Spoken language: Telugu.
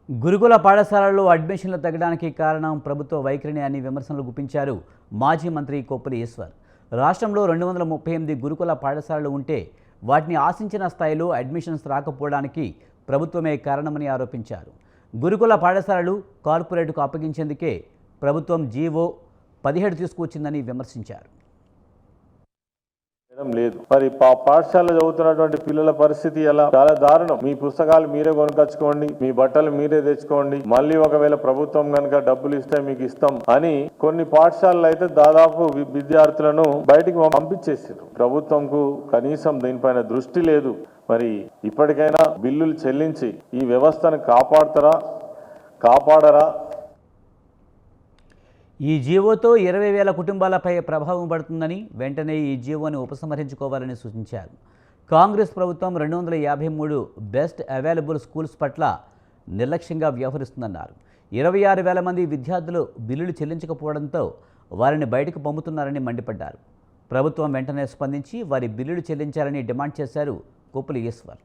గురుకుల పాఠశాలల్లో అడ్మిషన్లు తగ్గడానికి కారణం ప్రభుత్వ వైఖరిని అని విమర్శలు గుప్పించారు మాజీ మంత్రి కొప్పుల ఈశ్వర్. రాష్ట్రంలో 238 గురుకుల పాఠశాలలు ఉంటే వాటిని ఆశించిన స్థాయిలో అడ్మిషన్స్ రాకపోవడానికి ప్రభుత్వమే కారణమని ఆరోపించారు. గురుకుల పాఠశాలలు కార్పొరేట్కు అప్పగించేందుకే ప్రభుత్వం జీవో 17 తీసుకొచ్చిందని విమర్శించారు. లేదు మరి పాఠశాలలో చదువుతున్నటువంటి పిల్లల పరిస్థితి ఎలా చాలా దారుణం. మీ పుస్తకాలు మీరే కొనుకొచ్చుకోండి, మీ బట్టలు మీరే తెచ్చుకోండి, మళ్ళీ ఒకవేళ ప్రభుత్వం కనుక డబ్బులు ఇస్తే మీకు ఇస్తాం అని కొన్ని పాఠశాలలు అయితే దాదాపు విద్యార్థులను బయటికి పంపించేసారు. ప్రభుత్వంకు కనీసం దీనిపైన దృష్టి లేదు. మరి ఇప్పటికైనా బిల్లులు చెల్లించి ఈ వ్యవస్థను కాపాడరా? ఈ జీవోతో 20,000 కుటుంబాలపై ప్రభావం పడుతుందని, వెంటనే ఈ జీవోని ఉపసంహరించుకోవాలని సూచించారు. కాంగ్రెస్ ప్రభుత్వం 253 బెస్ట్ అవైలబుల్ స్కూల్స్ పట్ల నిర్లక్ష్యంగా వ్యవహరిస్తుందన్నారు. 26,000 మంది విద్యార్థులు బిల్లులు చెల్లించకపోవడంతో వారిని బయటకు పంపుతున్నారని మండిపడ్డారు. ప్రభుత్వం వెంటనే స్పందించి వారి బిల్లులు చెల్లించాలని డిమాండ్ చేశారు కొప్పుల ఈశ్వర్.